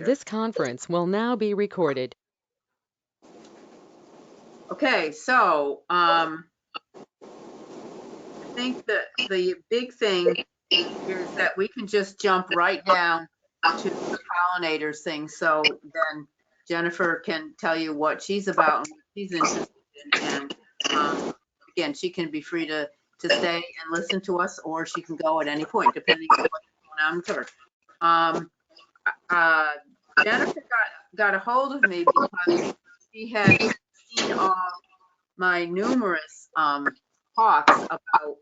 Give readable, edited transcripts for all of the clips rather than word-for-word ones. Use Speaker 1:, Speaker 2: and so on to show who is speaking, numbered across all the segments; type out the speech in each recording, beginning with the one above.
Speaker 1: This conference will now be recorded.
Speaker 2: Okay, so I think that the big thing is that we can just jump right down to the pollinators thing. So then Jennifer can tell you what she's about and what she's interested in. And again, she can be free to stay and listen to us, or she can go at any point, depending on what's going on with her. Jennifer got a hold of me because she had seen all my numerous talks about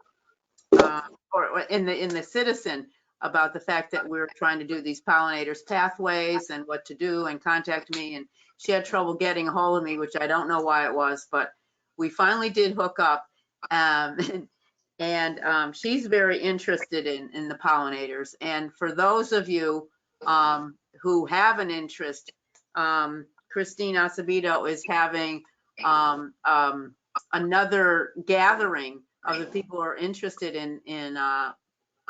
Speaker 2: or in the Citizen about the fact that we're trying to do these pollinators pathways and what to do, and contact me, and she had trouble getting a hold of me, which I don't know why it was, but we finally did hook up. And she's very interested in the pollinators. And for those of you who have an interest, Christine Acevedo is having another gathering of the people who are interested in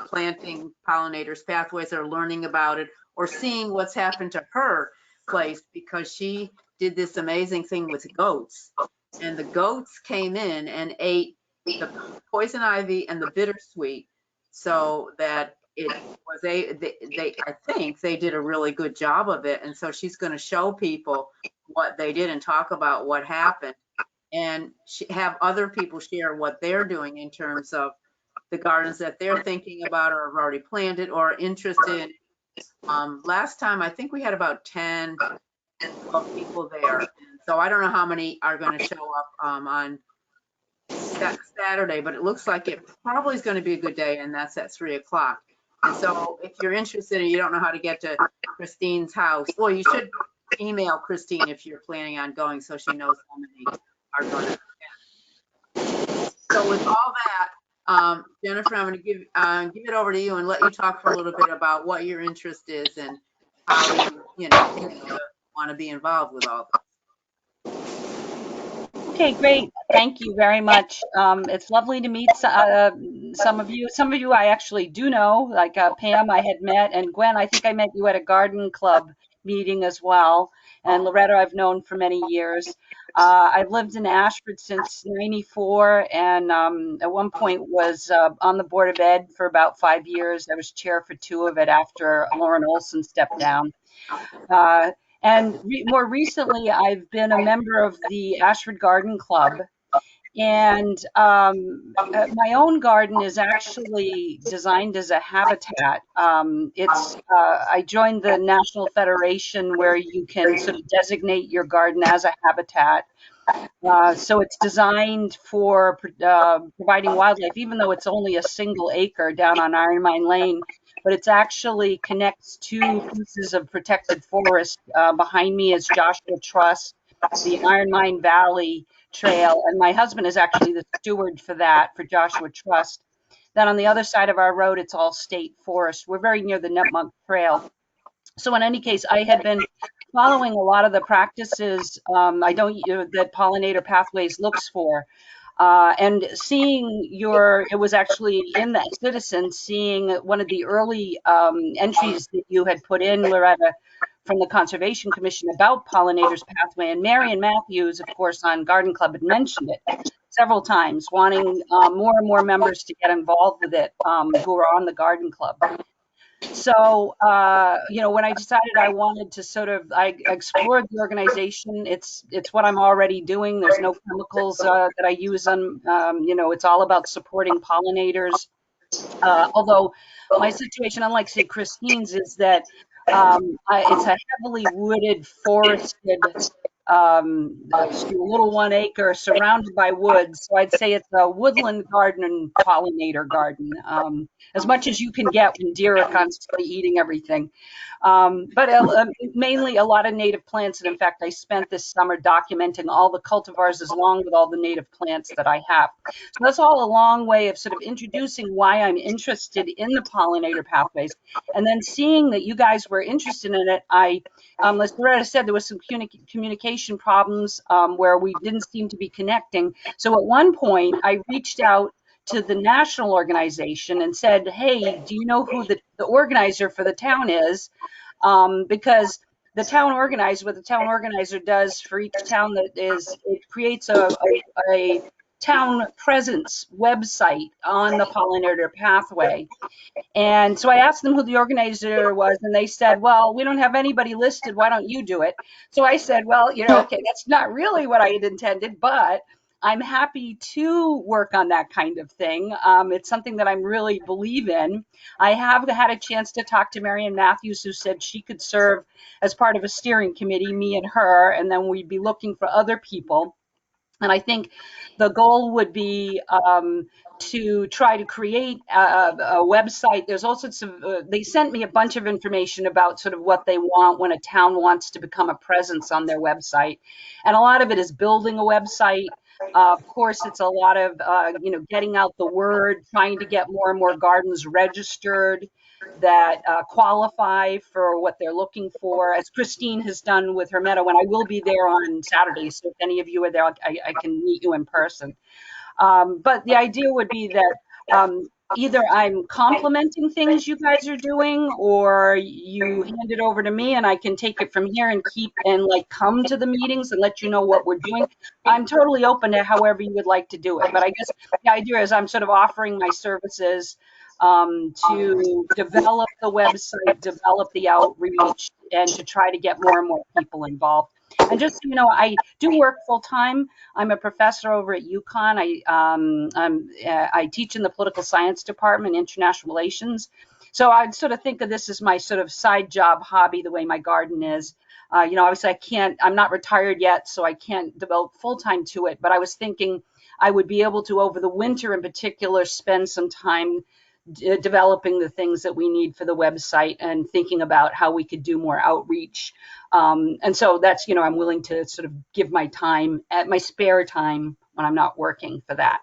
Speaker 2: planting pollinators pathways, or learning about it, or seeing what's happened to her place, because she did this amazing thing with goats, and the goats came in and ate the poison ivy and the bittersweet, so that it was I think they did a really good job of it. And so she's going to show people what they did and talk about what happened, and have other people share what they're doing in terms of the gardens that they're thinking about or have already planted or interested in. Last time, I think we had about 10 12 people there. So I don't know how many are going to show up on Saturday, but it looks like it probably is going to be a good day, and that's at 3 o'clock. And so if you're interested and you don't know how to get to Christine's house, well, you should email Christine if you're planning on going, so she knows how many are going to attend. So with all that, Jennifer, I'm going to give it over to you and let you talk for a little bit about what your interest is and how you want to be involved with all this.
Speaker 3: Okay, great. Thank you very much. It's lovely to meet some of you. Some of you I actually do know, like Pam I had met, and Gwen, I think I met you at a garden club meeting as well. And Loretta I've known for many years. I've lived in Ashford since '94, and at one point was on the Board of Ed for about 5 years. I was chair for 2 of it after Lauren Olson stepped down. And more recently, I've been a member of the Ashford Garden Club. And my own garden is actually designed as a habitat. I joined the National Federation where you can sort of designate your garden as a habitat. So it's designed for providing wildlife, even though it's only a single acre down on Iron Mine Lane, but it's actually connects 2 pieces of protected forest. Behind me is Joshua Trust, the Iron Mine Valley Trail, and my husband is actually the steward for that, for Joshua Trust. Then on the other side of our road, it's all state forest. We're very near the Nutmeg Trail. So in any case, I had been following a lot of the practices that Pollinator Pathways looks for. And seeing it was actually in the Citizen, seeing one of the early entries that you had put in, Loretta, from the Conservation Commission about Pollinators Pathway. And Marion Matthews, of course, on Garden Club had mentioned it several times, wanting more and more members to get involved with it who are on the Garden Club. So, when I decided I wanted to I explored the organization. It's what I'm already doing. There's no chemicals that I use on, it's all about supporting pollinators. Although my situation, unlike say Christine's, is that it's a heavily wooded, forested, a little 1 acre surrounded by woods. So I'd say it's a woodland garden and pollinator garden, as much as you can get when deer are constantly eating everything. But mainly a lot of native plants. And in fact, I spent this summer documenting all the cultivars along with all the native plants that I have. So that's all a long way of sort of introducing why I'm interested in the pollinator pathways. And then seeing that you guys were interested in it, as Loretta said, there was some communication problems where we didn't seem to be connecting. So at one point, I reached out to the national organization and said, hey, do you know who the organizer for the town is? Because the town organizer, what the town organizer does for each town that is, it creates a town presence website on the pollinator pathway. And so I asked them who the organizer was, and they said, well, we don't have anybody listed. Why don't you do it? So I said, well, okay, that's not really what I had intended, but I'm happy to work on that kind of thing. It's something that I'm really believe in. I have had a chance to talk to Marion Matthews, who said she could serve as part of a steering committee, me and her, and then we'd be looking for other people. And I think the goal would be to try to create a website. There's all sorts of, they sent me a bunch of information about sort of what they want when a town wants to become a presence on their website. And a lot of it is building a website. Of course, it's a lot of, getting out the word, trying to get more and more gardens registered that qualify for what they're looking for, as Christine has done with her meadow. And I will be there on Saturday, so if any of you are there, I can meet you in person. But the idea would be that either I'm complimenting things you guys are doing, or you hand it over to me and I can take it from here and keep and like come to the meetings and let you know what we're doing. I'm totally open to however you would like to do it. But I guess the idea is I'm sort of offering my services to develop the website, develop the outreach, and to try to get more and more people involved. And just so you know, I do work full time. I'm a professor over at UConn. I teach in the political science department, international relations. So I'd sort of think of this as my sort of side job hobby, the way my garden is. Obviously I'm not retired yet, so I can't devote full time to it. But I was thinking I would be able to, over the winter in particular, spend some time developing the things that we need for the website and thinking about how we could do more outreach. And so that's, I'm willing to sort of give my time at my spare time when I'm not working for that.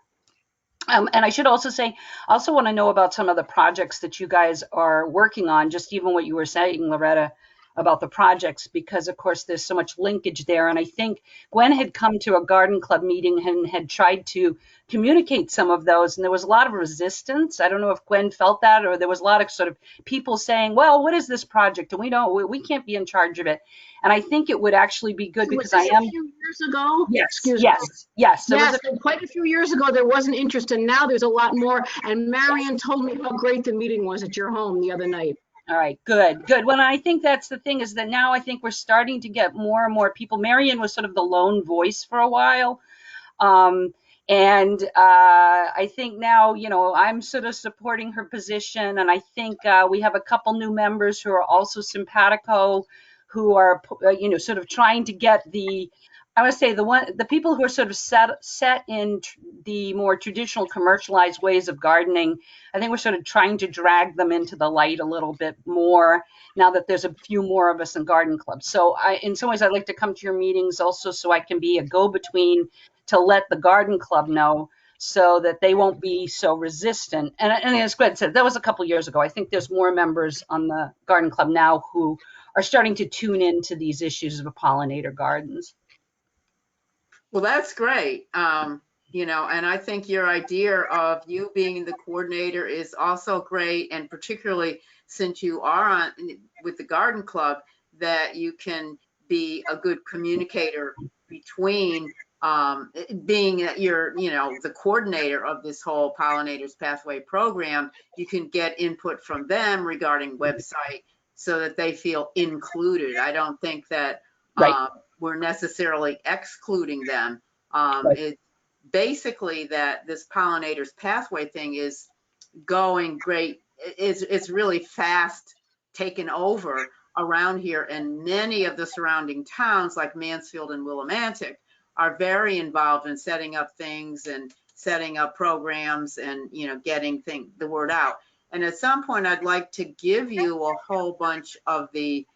Speaker 3: And I should also say, I also want to know about some of the projects that you guys are working on, just even what you were saying, Loretta, about the projects, because of course there's so much linkage there. And I think Gwen had come to a garden club meeting and had tried to communicate some of those, and there was a lot of resistance. I don't know if Gwen felt that, or there was a lot of sort of people saying, well, what is this project? And we can't be in charge of it. And I think it would actually be good, because I am.
Speaker 4: A few years ago?
Speaker 3: Yes,
Speaker 4: Excuse
Speaker 3: yes,
Speaker 4: me.
Speaker 3: yes.
Speaker 4: Yes, quite a few years ago, there was an interest, and now there's a lot more. And Marion told me how great the meeting was at your home the other night.
Speaker 3: All right, good, good. Well, I think that's the thing, is that now I think we're starting to get more and more people. Marion was sort of the lone voice for a while. And I think now, I'm sort of supporting her position. And I think we have a couple new members who are also simpatico, who are, sort of trying to get I would say the people who are sort of set in the more traditional commercialized ways of gardening. I think we're sort of trying to drag them into the light a little bit more now that there's a few more of us in garden clubs. So in some ways, I'd like to come to your meetings also so I can be a go-between to let the garden club know, so that they won't be so resistant. And as Gwen said, that was a couple years ago. I think there's more members on the garden club now who are starting to tune into these issues of pollinator gardens.
Speaker 2: Well, that's great. And I think your idea of you being the coordinator is also great. And particularly since you are with the garden club, that you can be a good communicator between being that you're, the coordinator of this whole Pollinators Pathway program. You can get input from them regarding website so that they feel included. I don't think that
Speaker 3: Right.
Speaker 2: we're necessarily excluding them.
Speaker 3: Right.
Speaker 2: It's basically that this Pollinators Pathway thing is going great. It's really fast taken over around here, and many of the surrounding towns like Mansfield and Willimantic are very involved in setting up things and setting up programs and getting the word out. And at some point, I'd like to give you a whole bunch of the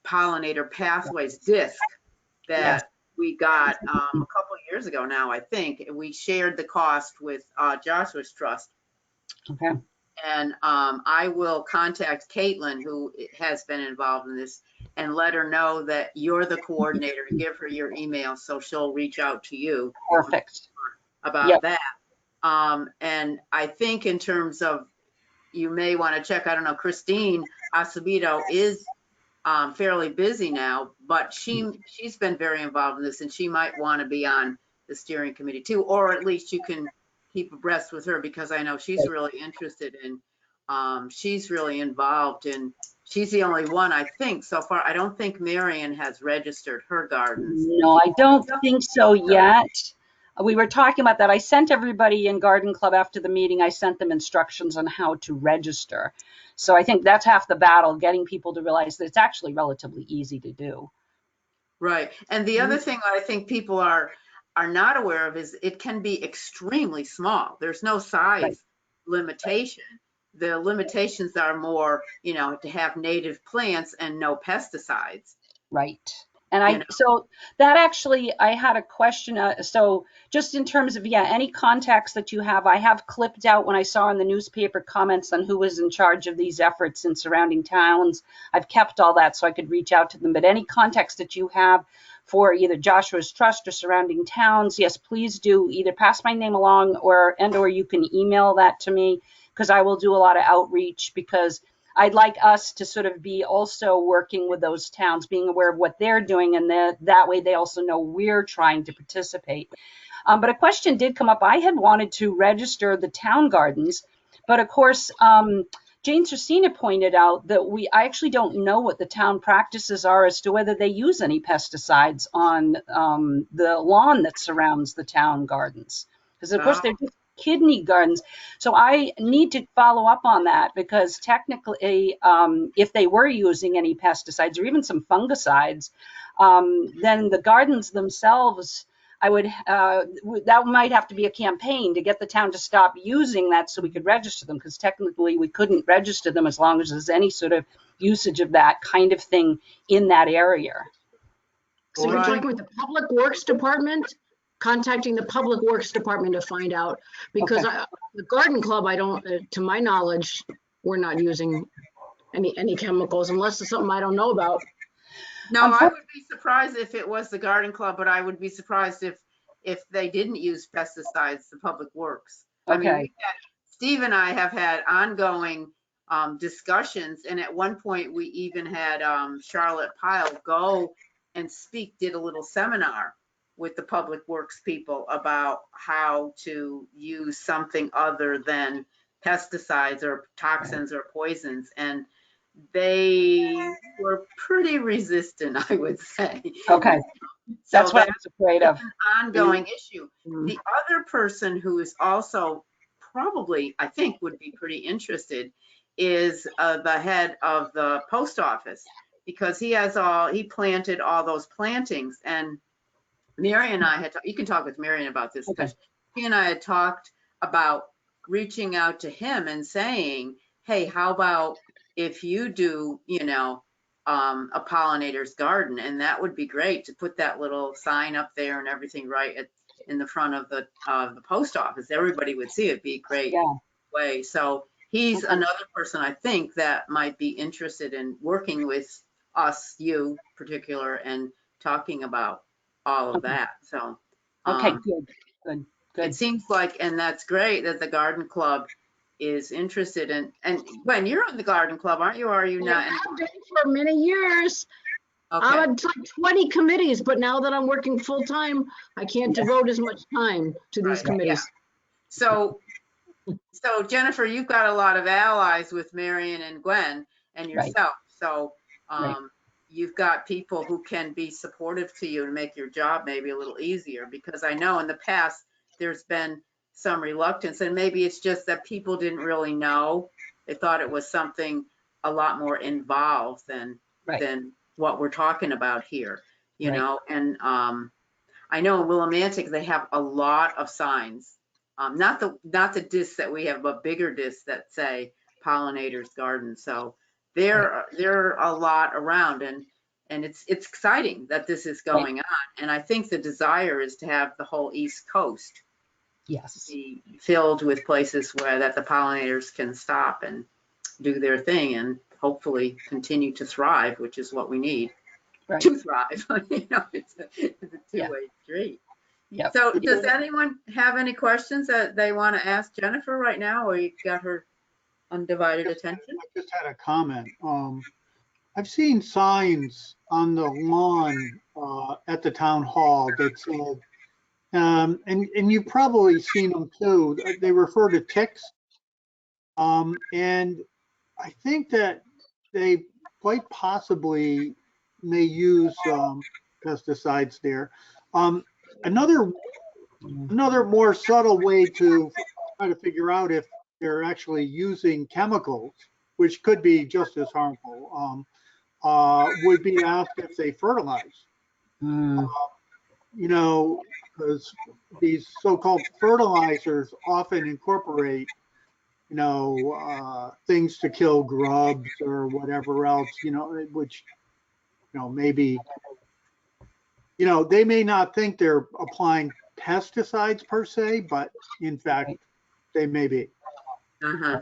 Speaker 2: Pollinator Pathways disc that we got a couple of years ago now. I think we shared the cost with Joshua's Trust.
Speaker 3: Okay.
Speaker 2: And I will contact Caitlin, who has been involved in this, and let her know that you're the coordinator, and give her your email so she'll reach out to you.
Speaker 3: Perfect.
Speaker 2: About that. And I think in terms of, you may want to check, I don't know, Christine Acevedo is fairly busy now, but she's been very involved in this, and she might want to be on the steering committee too, or at least you can keep abreast with her, because I know she's really interested in, she's really involved in, she's the only one, I think, so far. I don't think Marion has registered her gardens.
Speaker 3: No, I don't think so yet. We were talking about that. I sent everybody in Garden Club after the meeting, I sent them instructions on how to register. So I think that's half the battle, getting people to realize that it's actually relatively easy to do.
Speaker 2: Right. And the other thing I think people are not aware of is it can be extremely small. There's no size limitation. The limitations are more, to have native plants and no pesticides.
Speaker 3: Right. And so that actually, I had a question. So just in terms of, any contacts that you have, I have clipped out when I saw in the newspaper comments on who was in charge of these efforts in surrounding towns. I've kept all that so I could reach out to them. But any contacts that you have for either Joshua's Trust or surrounding towns, yes, please do either pass my name along or you can email that to me, because I will do a lot of outreach, because I'd like us to sort of be also working with those towns, being aware of what they're doing, and that way they also know we're trying to participate. But a question did come up. I had wanted to register the town gardens, but of course, Jane Cersina pointed out that I actually don't know what the town practices are as to whether they use any pesticides on the lawn that surrounds the town gardens. Because of course they're just kidney gardens. So I need to follow up on that, because technically, if they were using any pesticides or even some fungicides, then the gardens themselves, that might have to be a campaign to get the town to stop using that so we could register them, because technically we couldn't register them as long as there's any sort of usage of that kind of thing in that area.
Speaker 4: So you're talking with the Public Works Department? Contacting the Public Works Department to find out, because the Garden Club, I don't, to my knowledge, we're not using any chemicals unless it's something I don't know about.
Speaker 2: No, I would be surprised if it was the Garden Club, but I would be surprised if they didn't use pesticides, the Public Works. I mean, Steve and I have had ongoing discussions, and at one point we even had Charlotte Pyle go and did a little seminar with the Public Works people about how to use something other than pesticides or toxins or poisons. And they were pretty resistant, I would say.
Speaker 3: Okay.
Speaker 2: So
Speaker 3: that's what I was afraid of.
Speaker 2: An ongoing issue. The other person who is also probably, I think, would be pretty interested is the head of the post office, because he planted all those plantings. And Marion and I had, you can talk with Marion about this, because he and I had talked about reaching out to him and saying, hey, how about if you do, a pollinator's garden? And that would be great to put that little sign up there and everything right in the front of the post office. Everybody would see it. Be a great way. So he's another person, I think, that might be interested in working with us, you particular, and talking about all of that. So
Speaker 3: good.
Speaker 2: It seems like, and that's great that the Garden Club is interested in. And Gwen, you're in the Garden Club, aren't you? Or are you not?
Speaker 4: I've been for many years.
Speaker 2: Okay.
Speaker 4: I'm on like 20 committees, but now that I'm working full time, I can't devote as much time to these committees.
Speaker 2: So Jennifer, you've got a lot of allies with Marion and Gwen and yourself. So you've got people who can be supportive to you and make your job maybe a little easier, because I know in the past there's been some reluctance, and maybe it's just that people didn't really know. They thought it was something a lot more involved than what we're talking about here, you know. And I know in Willimantic they have a lot of signs, not the discs that we have, but bigger discs that say Pollinators Garden. So there are a lot around, and it's exciting that this is going on. And I think the desire is to have the whole East Coast be filled with places that the pollinators can stop and do their thing and hopefully continue to thrive, which is what we need to thrive. It's a two-way street. So does anyone have any questions that they want to ask Jennifer right now, or you got her undivided attention?
Speaker 5: I just had a comment. I've seen signs on the lawn at the town hall that said, and you've probably seen them too. They refer to ticks, and I think that they quite possibly may use pesticides there. Um, another another more subtle way to try to figure out if they're actually using chemicals, which could be just as harmful, would be asked if they fertilize.
Speaker 3: Mm,
Speaker 5: You know, because these so-called fertilizers often incorporate, things to kill grubs or whatever else, which, maybe, they may not think they're applying pesticides per se, but in fact,
Speaker 3: right.
Speaker 5: they may be.
Speaker 2: Uh-huh.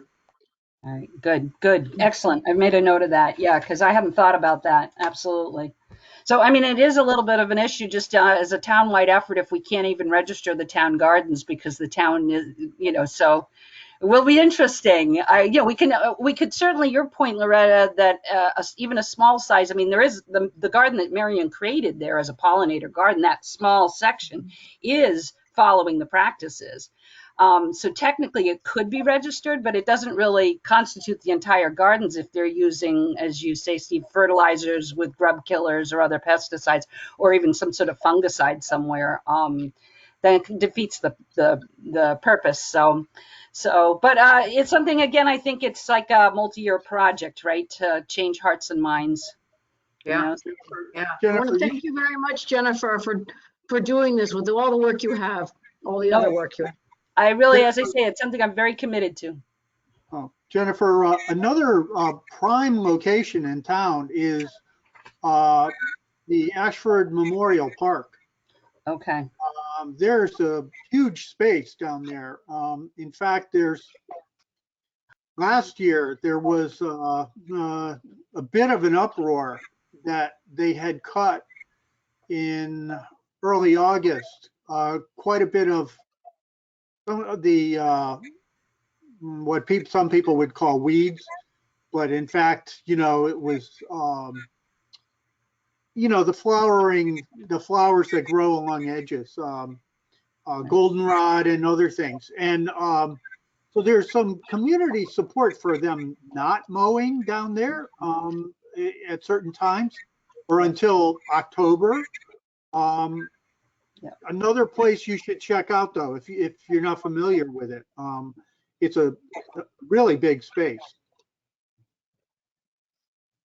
Speaker 3: All right. Good. Good. Excellent. I've made a note of that. Yeah, because I haven't thought about that. Absolutely. So, I mean, it is a little bit of an issue just as a town-wide effort if we can't even register the town gardens because the town is, so it will be interesting. We could certainly, your point, Loretta, that even a small size, I mean, there is the garden that Marion created there as a pollinator garden, that small section is following the practices. So technically it could be registered, but it doesn't really constitute the entire gardens if they're using, as you say, Steve, fertilizers with grub killers or other pesticides, or even some sort of fungicide somewhere. Then it defeats the purpose. But it's something, again, I think it's like a multi-year project, right? To change hearts and minds.
Speaker 2: Yeah. Yeah.
Speaker 4: I want
Speaker 5: Jennifer,
Speaker 4: to thank you very much, Jennifer, for doing this with all the work you have, all the
Speaker 3: No,
Speaker 4: other work you have.
Speaker 3: I really, as I say, it's something I'm very committed to.
Speaker 5: Jennifer, another prime location in town is the Ashford Memorial Park.
Speaker 3: Okay.
Speaker 5: There's a huge space down there. In fact, last year there was a bit of an uproar that they had cut in early August quite a bit of some of the what some people would call weeds, but in fact, it was the flowers that grow along edges, goldenrod and other things. And so there's some community support for them not mowing down there at certain times or until October.
Speaker 3: Yeah.
Speaker 5: Another place you should check out, though, if you're not familiar with it, it's a really big space.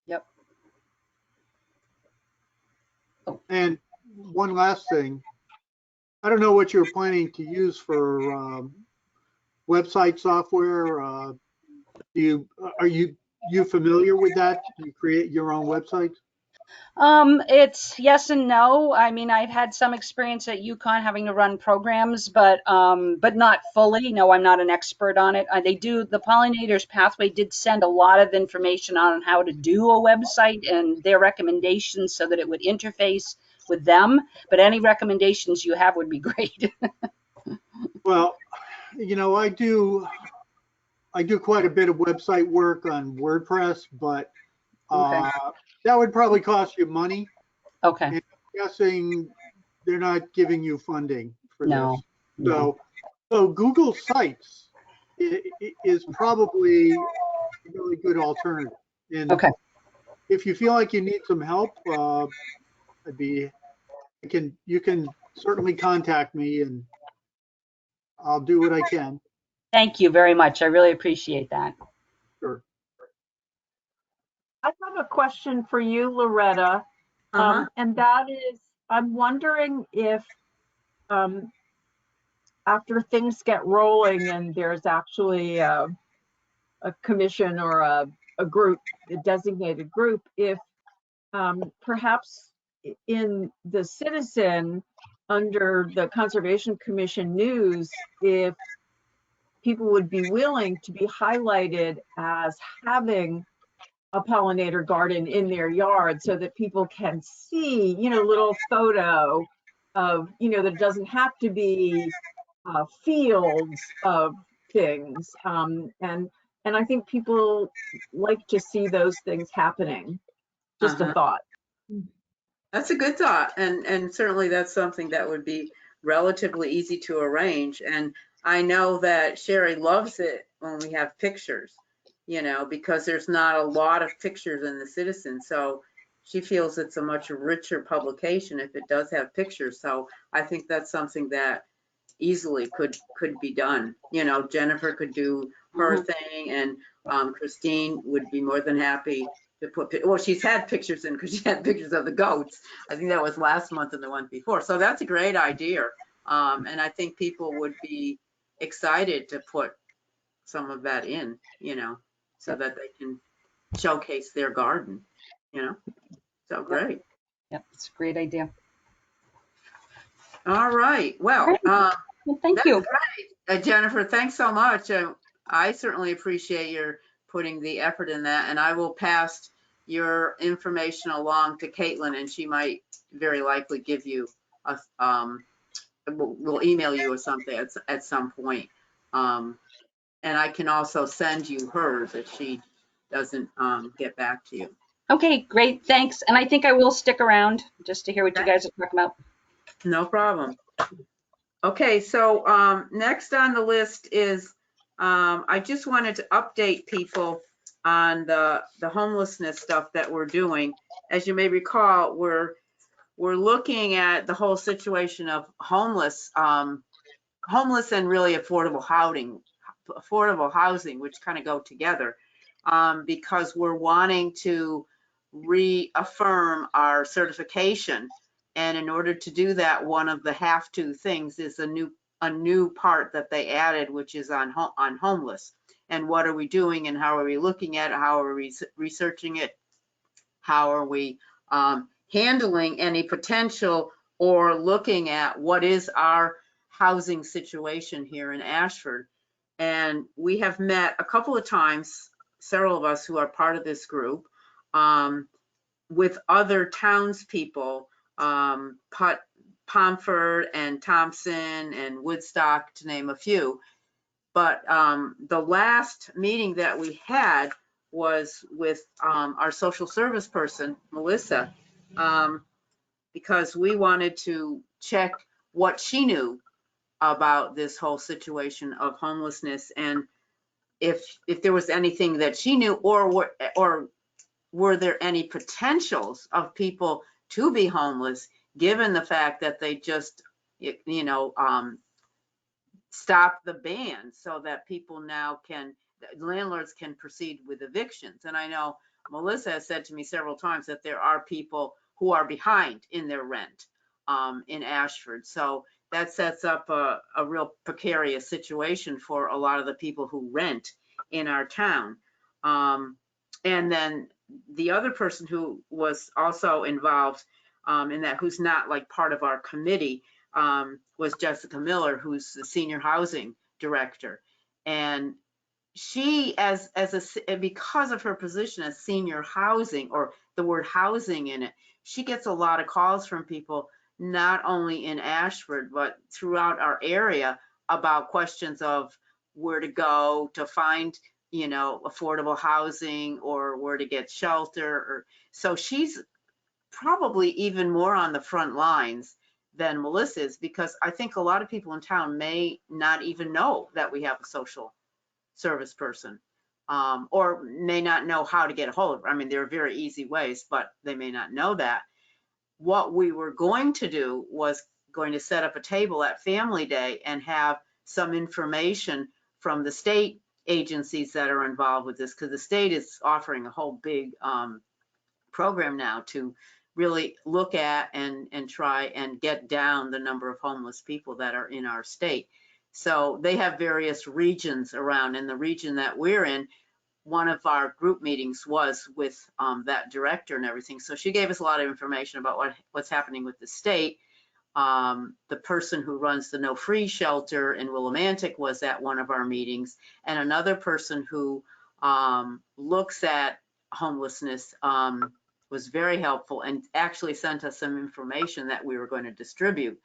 Speaker 3: Yep.
Speaker 5: And one last thing, I don't know what you're planning to use for website software. Are you familiar with that? You create your own website?
Speaker 3: It's yes and no. I mean, I've had some experience at UConn having to run programs, but not fully. No, I'm not an expert on it. The Pollinators Pathway did send a lot of information on how to do a website and their recommendations so that it would interface with them. But any recommendations you have would be great.
Speaker 5: Well, I do quite a bit of website work on WordPress, but
Speaker 3: Okay.
Speaker 5: that would probably cost you money.
Speaker 3: Okay.
Speaker 5: And I'm guessing they're not giving you funding for
Speaker 3: No.
Speaker 5: this.
Speaker 3: No.
Speaker 5: So Google Sites is probably a really good alternative. And
Speaker 3: Okay.
Speaker 5: if you feel like you need some help, you can certainly contact me and I'll do what I can.
Speaker 3: Thank you very much. I really appreciate that.
Speaker 5: Sure.
Speaker 6: I have a question for you, Loretta,
Speaker 2: Uh-huh.
Speaker 6: and that is, I'm wondering if after things get rolling and there's actually a commission or a group, a designated group, if perhaps in the Citizen under the Conservation Commission news, if people would be willing to be highlighted as having a pollinator garden in their yard so that people can see, little photo of, that it doesn't have to be fields of things. And I think people like to see those things happening. Just a
Speaker 2: Uh-huh.
Speaker 6: thought.
Speaker 2: That's a good thought, and certainly that's something that would be relatively easy to arrange. And I know that Sherry loves it when we have pictures, because there's not a lot of pictures in the Citizen. So she feels it's a much richer publication if it does have pictures. So I think that's something that easily could be done. Jennifer could do her thing, and Christine would be more than happy to put, well, she's had pictures in because she had pictures of the goats. I think that was last month and the one before. So that's a great idea. And I think people would be excited to put some of that in, so that they can showcase their garden, so great.
Speaker 3: Yep, it's a great idea.
Speaker 2: All right. Well,
Speaker 3: Great. Well, thank
Speaker 2: that's
Speaker 3: you.
Speaker 2: great. Jennifer, thanks so much. I certainly appreciate your putting the effort in that, and I will pass your information along to Caitlin, and she might very likely give you a, we'll email you or something at some point. And I can also send you hers if she doesn't get back to you.
Speaker 3: Okay, great, thanks. And I think I will stick around just to hear what you guys are talking about.
Speaker 2: No problem. Okay, so next on the list is, I just wanted to update people on the homelessness stuff that we're doing. As you may recall, we're looking at the whole situation of homeless and really affordable housing, which kind of go together, because we're wanting to reaffirm our certification. And in order to do that, one of the have to things is a new part that they added, which is on homeless. And what are we doing, and how are we looking at it? How are we researching it? How are we handling any potential, or looking at what is our housing situation here in Ashford? And we have met a couple of times, several of us who are part of this group, with other townspeople, Pomfret and Thompson and Woodstock, to name a few. But the last meeting that we had was with our social service person, Melissa, because we wanted to check what she knew about this whole situation of homelessness, and if there was anything that she knew, or were there any potentials of people to be homeless, given the fact that they just, stop the ban so that people now landlords can proceed with evictions. And I know Melissa has said to me several times that there are people who are behind in their rent in Ashford. So that sets up a real precarious situation for a lot of the people who rent in our town. And then the other person who was also involved in that, who's not like part of our committee, was Jessica Miller, who's the senior housing director. And she, because of her position as senior housing, or the word housing in it, she gets a lot of calls from people, not only in Ashford, but throughout our area, about questions of where to go to find, affordable housing, or where to get shelter. So she's probably even more on the front lines than Melissa is, because I think a lot of people in town may not even know that we have a social service person, or may not know how to get a hold of her. I mean, there are very easy ways, but they may not know that. What we were going to do was going to set up a table at Family Day and have some information from the state agencies that are involved with this, because the state is offering a whole big program now to really look at and try and get down the number of homeless people that are in our state. So they have various regions around. In the region that we're in, one of our group meetings was with that director and everything. So she gave us a lot of information about what's happening with the state. The person who runs the No Free shelter in Willimantic was at one of our meetings, and another person who looks at homelessness was very helpful, and actually sent us some information that we were going to distribute.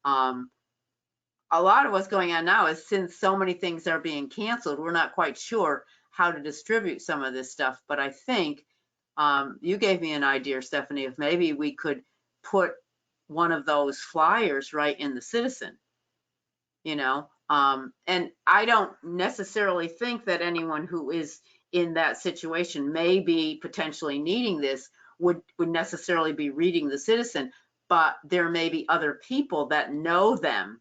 Speaker 2: A lot of what's going on now is, since so many things are being canceled, we're not quite sure how to distribute some of this stuff. But I think you gave me an idea, Stephanie, of maybe we could put one of those flyers right in the Citizen, you know? And I don't necessarily think that anyone who is in that situation, may be potentially needing this, would necessarily be reading the Citizen, but there may be other people that know them.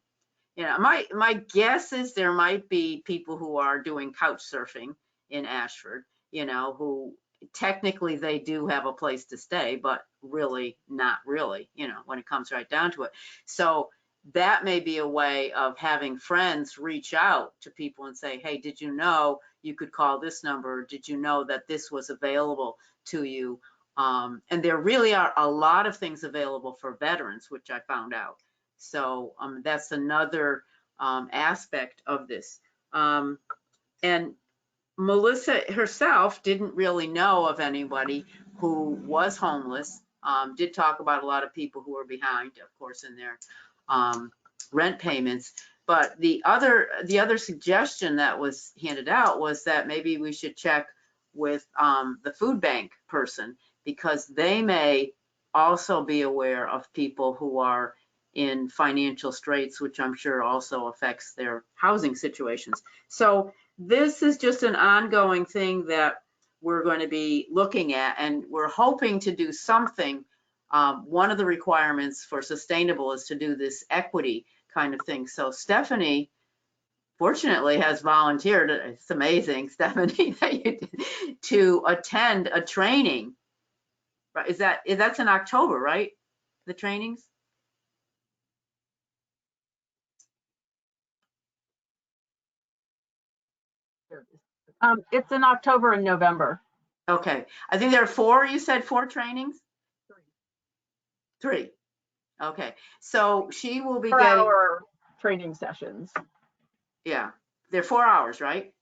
Speaker 2: You know, my guess is there might be people who are doing couch surfing in Ashford, you know, who technically they do have a place to stay, but really not really, you know, when it comes right down to it. So that may be a way of having friends reach out to people and say, hey, did you know you could call this number? Did you know that this was available to you? And there really are a lot of things available for veterans, which I found out. So that's another aspect of this. And Melissa herself didn't really know of anybody who was homeless. Did talk about a lot of people who were behind, of course, in their rent payments. But the other suggestion that was handed out was that maybe we should check with the food bank person, because they may also be aware of people who are in financial straits, which I'm sure also affects their housing situations. So this is just an ongoing thing that we're going to be looking at, and we're hoping to do something. One of the requirements for sustainable is to do this equity kind of thing. So Stephanie, fortunately, has volunteered. It's amazing, Stephanie, to attend a training. Right? That's in October, right? The trainings?
Speaker 6: It's in October and November.
Speaker 2: Okay. I think there are 4, you said 4 trainings? 3. Okay. So she will be getting
Speaker 6: 4-hour training sessions.
Speaker 2: Yeah, they're 4 hours, right?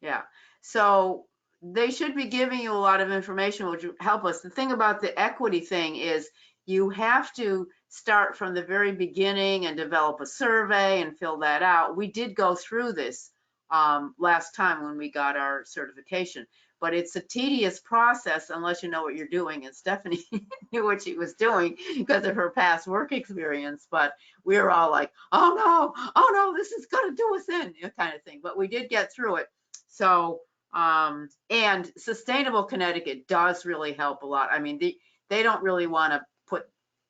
Speaker 2: Yeah. So they should be giving you a lot of information, which would help us. The thing about the equity thing is you have to start from the very beginning and develop a survey and fill that out. We did go through this last time when we got our certification, but it's a tedious process unless you know what you're doing. And Stephanie knew what she was doing because of her past work experience, but we were all like, oh no, this is gonna do us in, kind of thing. But we did get through it. So, and Sustainable Connecticut does really help a lot. I mean, they don't really want to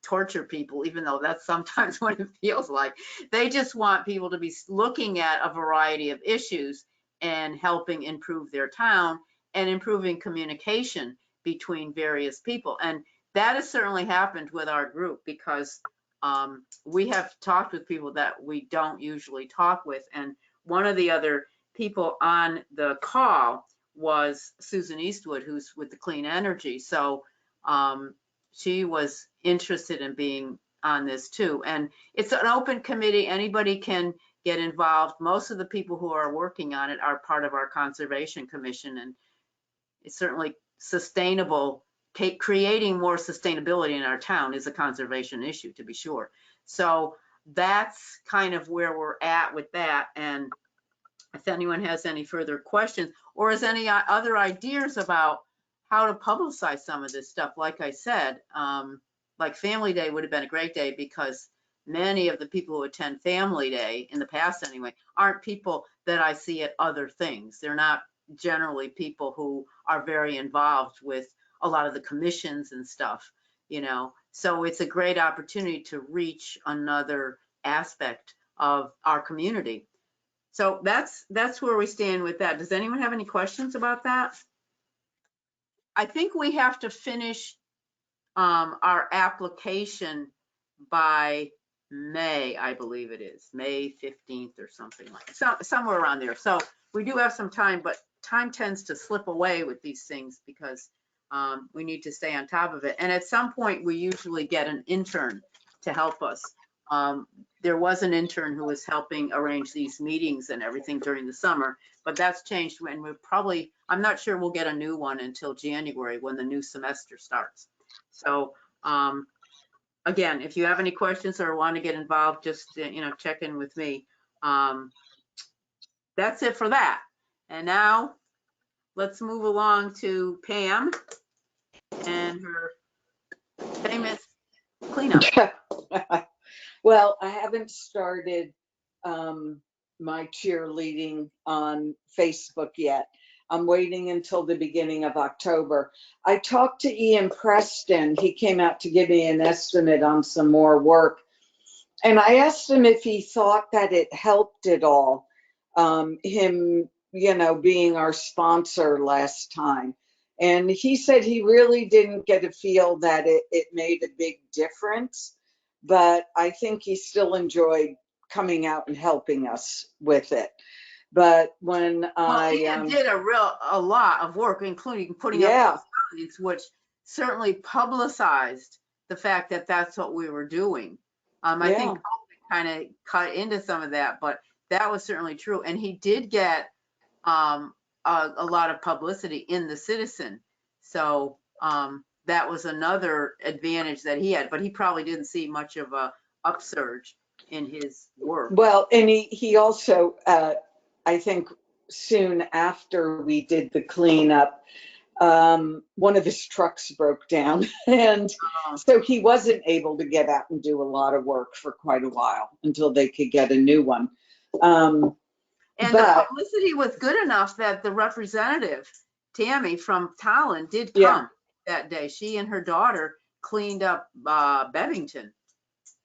Speaker 2: torture people, even though that's sometimes what it feels like. They just want people to be looking at a variety of issues and helping improve their town and improving communication between various people. And that has certainly happened with our group, because we have talked with people that we don't usually talk with. And one of the other people on the call was Susan Eastwood, who's with the Clean Energy. So she was interested in being on this too. And it's an open committee. Anybody can get involved. Most of the people who are working on it are part of our Conservation Commission, and it's certainly sustainable. Creating more sustainability in our town is a conservation issue, to be sure. So that's kind of where we're at with that. And if anyone has any further questions or has any other ideas about how to publicize some of this stuff, like I said, like Family Day would have been a great day, because many of the people who attend Family Day, in the past anyway, aren't people that I see at other things. They're not generally people who are very involved with a lot of the commissions and stuff, you know. So it's a great opportunity to reach another aspect of our community. So that's where we stand with that. Does anyone have any questions about that? I think we have to finish our application by May, I believe it is, May 15th or something like that, somewhere around there. So we do have some time, but time tends to slip away with these things because we need to stay on top of it. And at some point, we usually get an intern to help us. There was an intern who was helping arrange these meetings and everything during the summer, but that's changed, and I'm not sure we'll get a new one until January when the new semester starts. So again, if you have any questions or want to get involved, just check in with me. That's it for that. And now let's move along to Pam. and her famous cleanup.
Speaker 7: Well, I haven't started my cheerleading on Facebook yet. I'm waiting until the beginning of October. I talked to Ian Preston. He came out to give me an estimate on some more work. And I asked him if he thought that it helped at all, him, being our sponsor last time. And he said he really didn't get a feel that it made a big difference, but I think he still enjoyed coming out and helping us with it. But when
Speaker 2: Well, Ian did a lot of work, including putting up those signs, which certainly publicized the fact that that's what we were doing. I think COVID kind of cut into some of that, but that was certainly true. And he did get a lot of publicity in the Citizen. So that was another advantage that he had, but he probably didn't see much of a upsurge in his work.
Speaker 7: Well, and he also, I think soon after we did the cleanup, one of his trucks broke down. And so he wasn't able to get out and do a lot of work for quite a while until they could get a new one.
Speaker 2: And the publicity was good enough that the representative, Tammy from Tallinn, did come that day. She and her daughter cleaned up Bevington.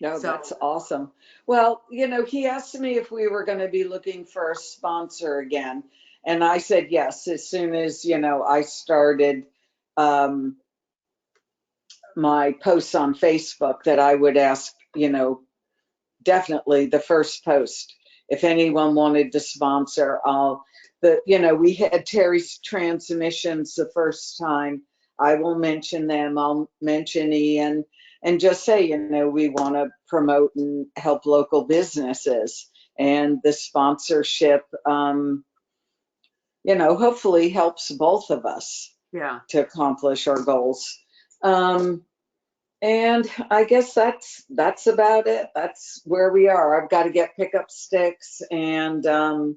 Speaker 7: No, that's awesome. Well, he asked me if we were going to be looking for a sponsor again. And I said yes, as soon as, I started my posts on Facebook, that I would ask, definitely the first post. If anyone wanted to sponsor, we had Terry's transmissions the first time. I will mention them. I'll mention Ian and just say, we want to promote and help local businesses, and the sponsorship, hopefully helps both of us to accomplish our goals. And I guess that's about it. That's where we are. I've got to get pickup sticks and, and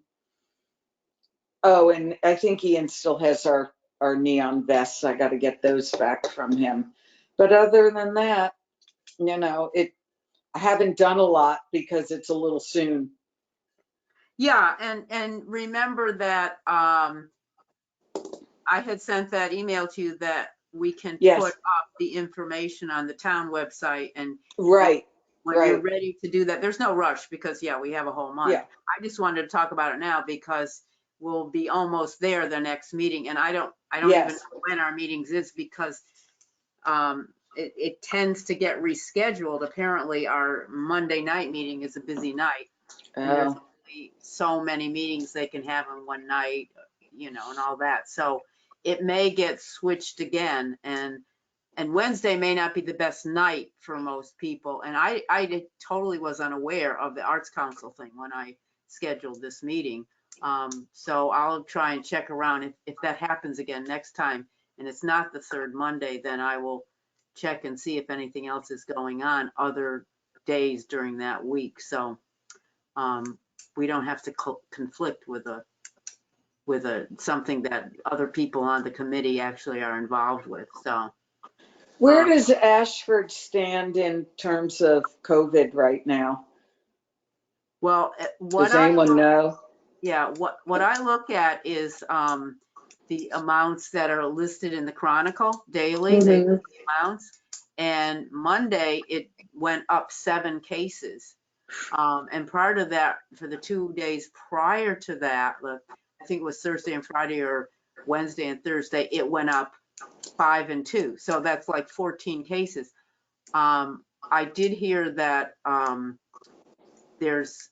Speaker 7: I think Ian still has our neon vests. I got to get those back from him. But other than that, I haven't done a lot because it's a little soon.
Speaker 2: Yeah, and remember that I had sent that email to you that we can put up the information on the town website, and when you're ready to do that, there's no rush because we have a whole month. I just wanted to talk about it now because we'll be almost there the next meeting, and I don't even know when our meetings is because it tends to get rescheduled. Apparently our Monday night meeting is a busy night. And there's only so many meetings they can have in one night, and all that. So it may get switched again, and Wednesday may not be the best night for most people. And I totally was unaware of the Arts Council thing when I scheduled this meeting. So I'll try and check around if that happens again next time, and it's not the third Monday, then I will check and see if anything else is going on other days during that week. So we don't have to conflict with something that other people on the committee actually are involved with. So
Speaker 7: where does Ashford stand in terms of COVID right now?
Speaker 2: Well,
Speaker 7: does anyone know?
Speaker 2: Yeah, what I look at is the amounts that are listed in the Chronicle daily, the amounts, and Monday it went up 7 cases. And prior to that, for the 2 days prior to that, I think it was Thursday and Friday or Wednesday and Thursday, it went up 5 and 2. So that's like 14 cases. I did hear that there's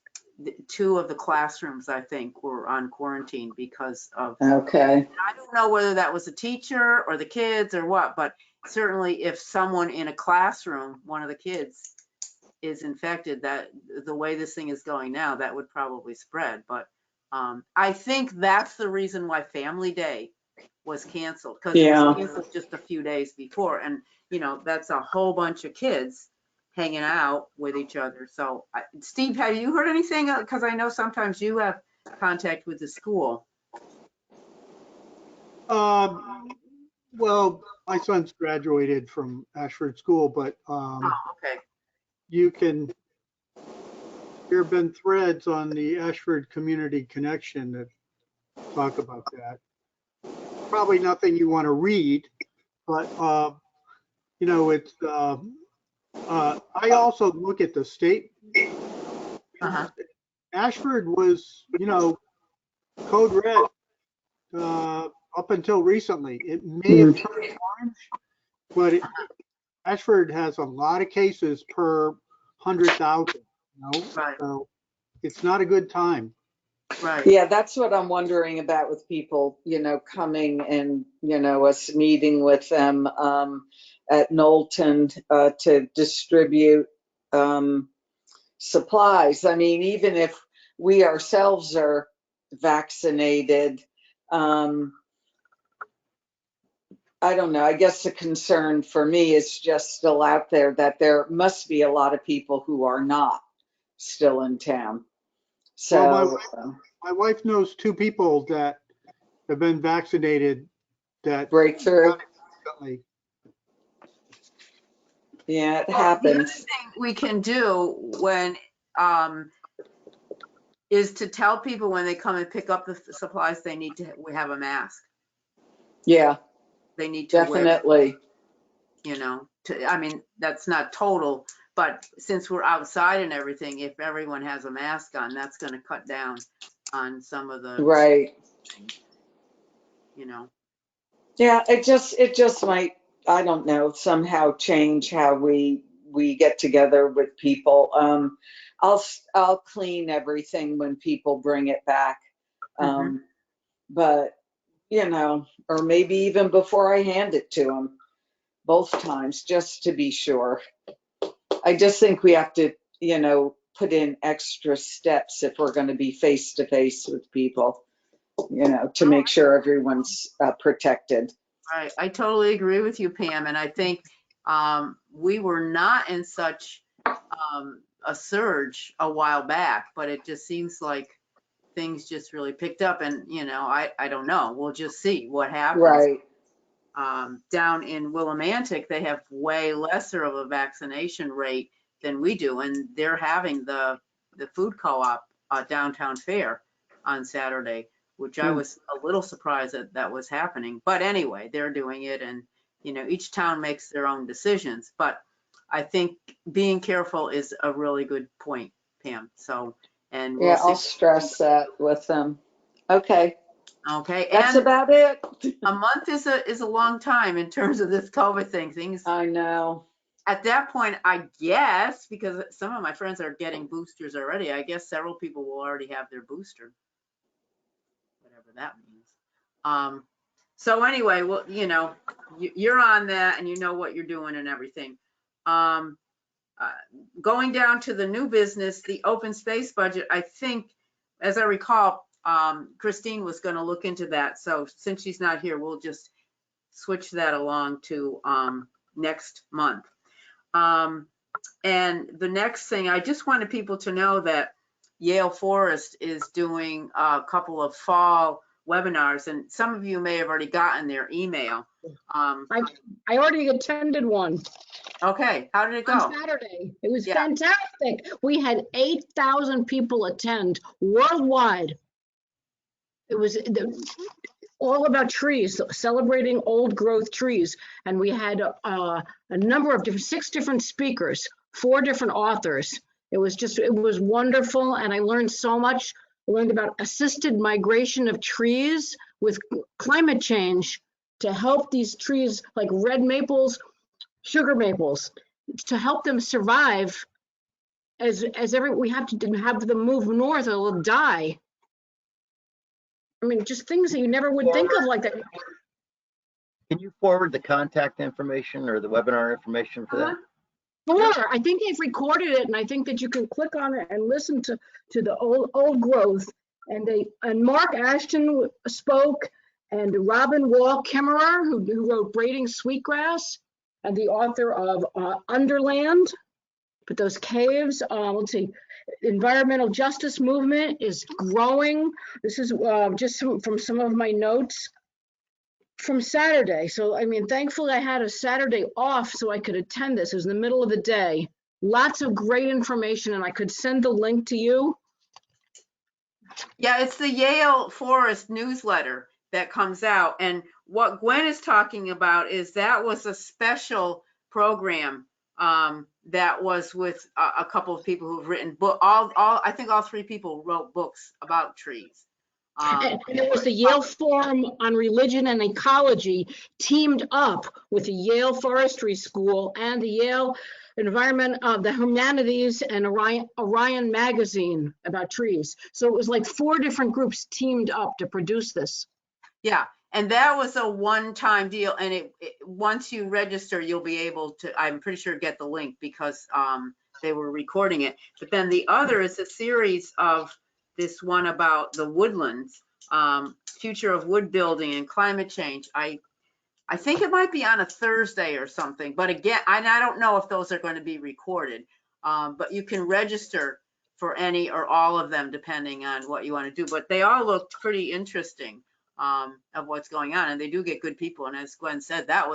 Speaker 2: 2 of the classrooms, I think, were on quarantine because of, I don't know whether that was a teacher or the kids or what, but certainly if someone in a classroom, one of the kids is infected, that the way this thing is going now, that would probably spread. But I think that's the reason why Family Day was canceled, because it was canceled just a few days before. And, that's a whole bunch of kids hanging out with each other. So Steve, have you heard anything? Because I know sometimes you have contact with the school.
Speaker 5: Well, my son's graduated from Ashford School, but
Speaker 2: Oh, okay.
Speaker 5: there have been threads on the Ashford Community Connection that talk about that. Probably nothing you want to read, but it's. I also look at the state.
Speaker 2: Uh-huh.
Speaker 5: Ashford was, code red up until recently. It may have turned orange, but Ashford has a lot of cases per 100,000.
Speaker 2: Right.
Speaker 5: So it's not a good time.
Speaker 2: Right.
Speaker 7: Yeah, that's what I'm wondering about with people, coming and, us meeting with them at Knowlton to distribute supplies. I mean, even if we ourselves are vaccinated, I don't know. I guess the concern for me is just still out there that there must be a lot of people who are not still in town.
Speaker 5: Well,
Speaker 7: So
Speaker 5: my wife knows 2 people that have been vaccinated that
Speaker 7: breakthrough.
Speaker 5: recently.
Speaker 7: Yeah, it
Speaker 2: Well, the other
Speaker 7: happens.
Speaker 2: thing we can do when is to tell people when they come and pick up the supplies, we have a mask.
Speaker 7: Yeah,
Speaker 2: They need to wear,
Speaker 7: definitely.
Speaker 2: I mean, that's not total, but since we're outside and everything, if everyone has a mask on, that's going to cut down on some of the,
Speaker 7: Right. Yeah, it just might, I don't know, somehow change how we get together with people. I'll clean everything when people bring it back. But, or maybe even before I hand it to them, both times, just to be sure. I just think we have to, put in extra steps if we're going to be face to face with people, to make sure everyone's protected.
Speaker 2: Right. I totally agree with you, Pam. And I think we were not in such a surge a while back, but it just seems like things just really picked up. And, I don't know. We'll just see what happens.
Speaker 7: Right.
Speaker 2: Down in Willimantic, they have way lesser of a vaccination rate than we do. And they're having the food co-op downtown fair on Saturday, which I was a little surprised that was happening. But anyway, they're doing it, and each town makes their own decisions. But I think being careful is a really good point, Pam. So, and we'll
Speaker 7: Yeah,
Speaker 2: see.
Speaker 7: I'll stress that with them. Okay,
Speaker 2: Okay,
Speaker 7: that's
Speaker 2: and
Speaker 7: about it.
Speaker 2: a month is a long time in terms of this COVID thing. Things
Speaker 7: I know.
Speaker 2: at that point, I guess, because some of my friends are getting boosters already, I guess several people will already have their booster, whatever that means. So anyway, well, you're on that and you know what you're doing and everything. Going down to the new business, the open space budget, I think, as I recall, Christine was going to look into that. So since she's not here, we'll just switch that along to next month. And the next thing, I just wanted people to know that Yale Forest is doing a couple of fall webinars, and some of you may have already gotten their email.
Speaker 4: I already attended one
Speaker 2: Okay, how did it go?
Speaker 4: on Saturday. It was
Speaker 2: Yeah.
Speaker 4: fantastic. We had 8,000 people attend worldwide. It was all about trees, celebrating old growth trees. And we had a number of 6 different speakers, 4 different authors. It was wonderful. And I learned so much. I learned about assisted migration of trees with climate change to help these trees like red maples, sugar maples, to help them survive we have to have them move north or they'll die. I mean, just things that you never would think of like that.
Speaker 8: Can you forward the contact information or the webinar information for that?
Speaker 4: Sure, I think they've recorded it, and I think that you can click on it and listen to the old growth. And Mark Ashton spoke, and Robin Wall Kimmerer, who wrote Braiding Sweetgrass, and the author of Underland. But those caves, let's see, environmental justice movement is growing. This is just from some of my notes. from Saturday. So, I mean, thankfully I had a Saturday off so I could attend this. It was in the middle of the day. Lots of great information, and I could send the link to you.
Speaker 2: Yeah, it's the Yale Forest newsletter that comes out. And what Gwen is talking about is that was a special program that was with a couple of people who've written book. I think all three people wrote books about trees.
Speaker 4: And it was the Yale Forum on Religion and Ecology teamed up with the Yale Forestry School and the Yale Environment of the Humanities and Orion Magazine about trees. So it was like 4 different groups teamed up to produce this.
Speaker 2: Yeah, and that was a one-time deal. And it once you register, you'll be able to, I'm pretty sure, get the link because they were recording it. But then the other is a series of this one about the woodlands, future of wood building and climate change. I think it might be on a Thursday or something, but again, I don't know if those are going to be recorded, but you can register for any or all of them depending on what you want to do. But they all looked pretty interesting of what's going on, and they do get good people. And as Gwen said, that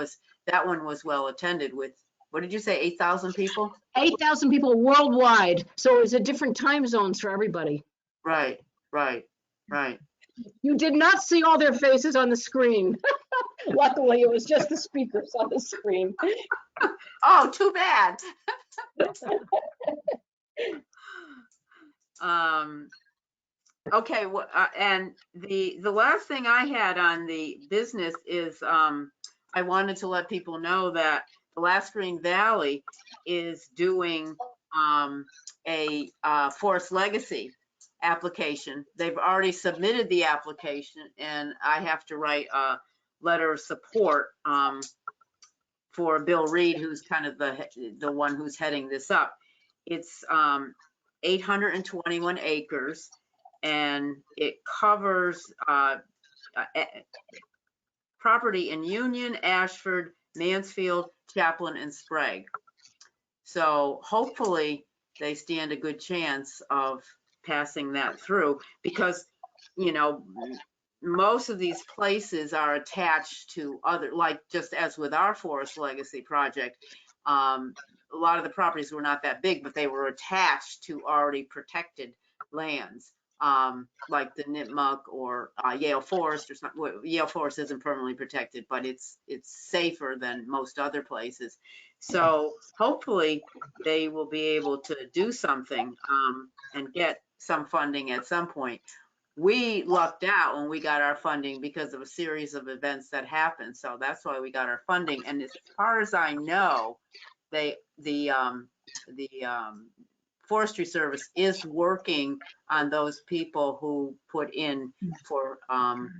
Speaker 2: one was well attended with, what did you say, 8,000 people?
Speaker 4: 8,000 people worldwide. So it was a different time zones for everybody.
Speaker 2: Right.
Speaker 4: You did not see all their faces on the screen. Luckily, it was just the speakers on the screen.
Speaker 2: Oh, too bad. Okay, and the last thing I had on the business is I wanted to let people know that the Last Green Valley is doing a Forest Legacy application. They've already submitted the application, and I have to write a letter of support for Bill Reed, who's kind of the one who's heading this up. It's 821 acres, and it covers property in Union, Ashford, Mansfield, Chaplin, and Sprague. So hopefully they stand a good chance of passing that through, because, you know, most of these places are attached to other, like just as with our Forest Legacy project, a lot of the properties were not that big, but they were attached to already protected lands, like the Nipmuc or Yale Forest or something. Well, Yale Forest isn't permanently protected, but it's safer than most other places. So hopefully they will be able to do something and get some funding at some point. We lucked out when we got our funding because of a series of events that happened. So that's why we got our funding. And as far as I know, the Forestry Service is working on those people who put in for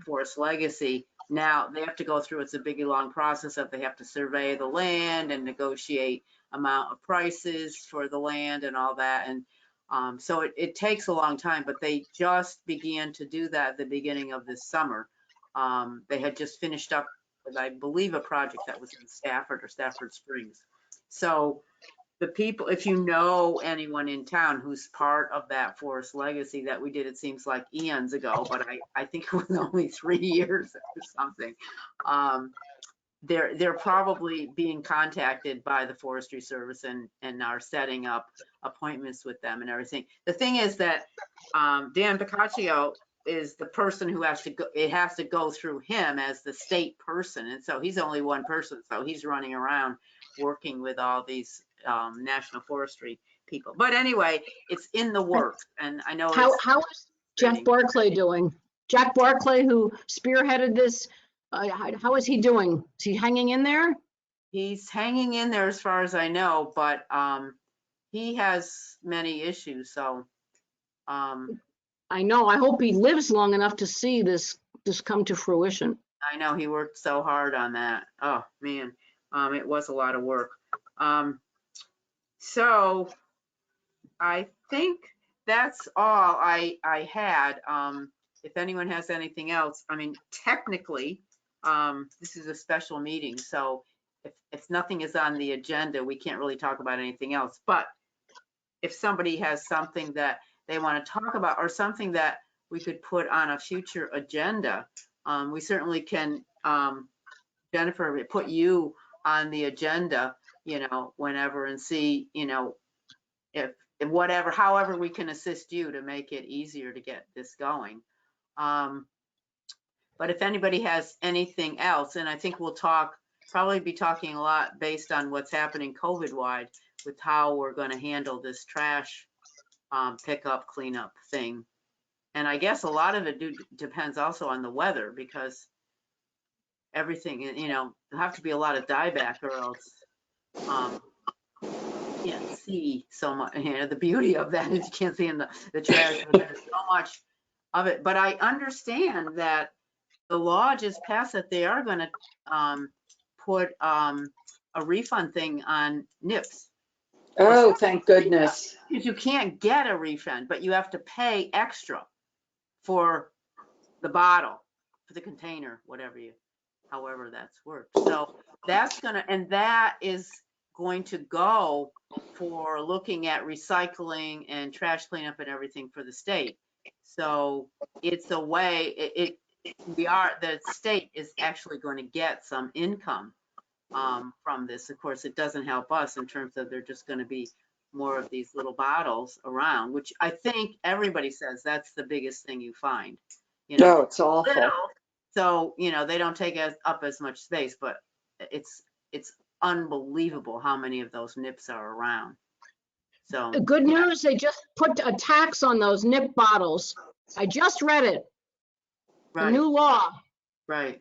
Speaker 2: Forest Legacy. Now they have to go through, it's a big long process of they have to survey the land and negotiate amount of prices for the land and all that. And so it takes a long time, but they just began to do that at the beginning of this summer. They had just finished up with, I believe, a project that was in Stafford or Stafford Springs. So the people, if you know anyone in town who's part of that Forest Legacy that we did, it seems like eons ago, but I think it was only 3 years or something. They're probably being contacted by the Forestry Service and are setting up appointments with them and everything. The thing is that Dan Boccaccio is the person who has to go, it has to go through him as the state person. And so he's only one person. So he's running around working with all these national forestry people. But anyway, it's in the works. And I know
Speaker 4: How is Jeff Barclay doing? Jack Barclay, who spearheaded this, how is he doing? Is he hanging in there?
Speaker 2: He's hanging in there as far as I know, but he has many issues. So
Speaker 4: I know. I hope he lives long enough to see this come to fruition.
Speaker 2: I know he worked so hard on that. Oh man, it was a lot of work. So I think that's all I had. If anyone has anything else, I mean, technically, this is a special meeting, so if nothing is on the agenda, we can't really talk about anything else. But if somebody has something that they want to talk about or something that we could put on a future agenda, we certainly can Jennifer, put you on the agenda, whenever, and see, if whatever, however we can assist you to make it easier to get this going. But if anybody has anything else, and I think we'll probably be talking a lot based on what's happening COVID-wide with how we're going to handle this trash pickup, cleanup thing. And I guess a lot of it depends also on the weather, because everything, there'll have to be a lot of dieback, or else you can't see so much. The beauty of that is you can't see in the trash, but there's so much of it. But I understand that the law just passed that they are going to put a refund thing on nips.
Speaker 7: Oh, thank goodness.
Speaker 2: Because you can't get a refund, but you have to pay extra for the bottle, for the container, however that's worked. So that is going to go for looking at recycling and trash cleanup and everything for the state. So it's a way, the state is actually going to get some income from this. Of course, it doesn't help us in terms of, they're just going to be more of these little bottles around, which I think everybody says that's the biggest thing you find.
Speaker 7: No, it's awful.
Speaker 2: Little, so they don't take up as much space, but it's unbelievable how many of those nips are around. So
Speaker 4: The good news, they just put a tax on those nip bottles. I just read it. A
Speaker 2: right,
Speaker 4: new law.
Speaker 2: right.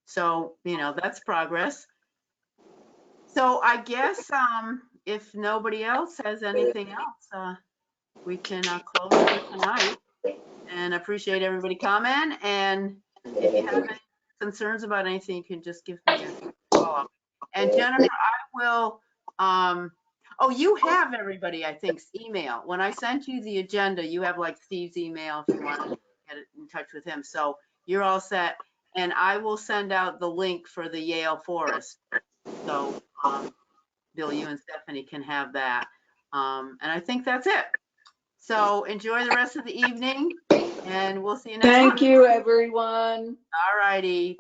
Speaker 2: So that's progress. So I guess if nobody else has anything else, we can close for tonight. And appreciate everybody coming. And if you have any concerns about anything, you can just give me a call. And Jennifer, I will, oh, you have everybody, I think's email. When I sent you the agenda, you have like Steve's email if you want to get in touch with him. So you're all set. And I will send out the link for the Yale Forest. So Bill, you and Stephanie can have that. And I think that's it. So enjoy the rest of the evening, and we'll see you next month.
Speaker 7: Thank you, everyone.
Speaker 2: All righty.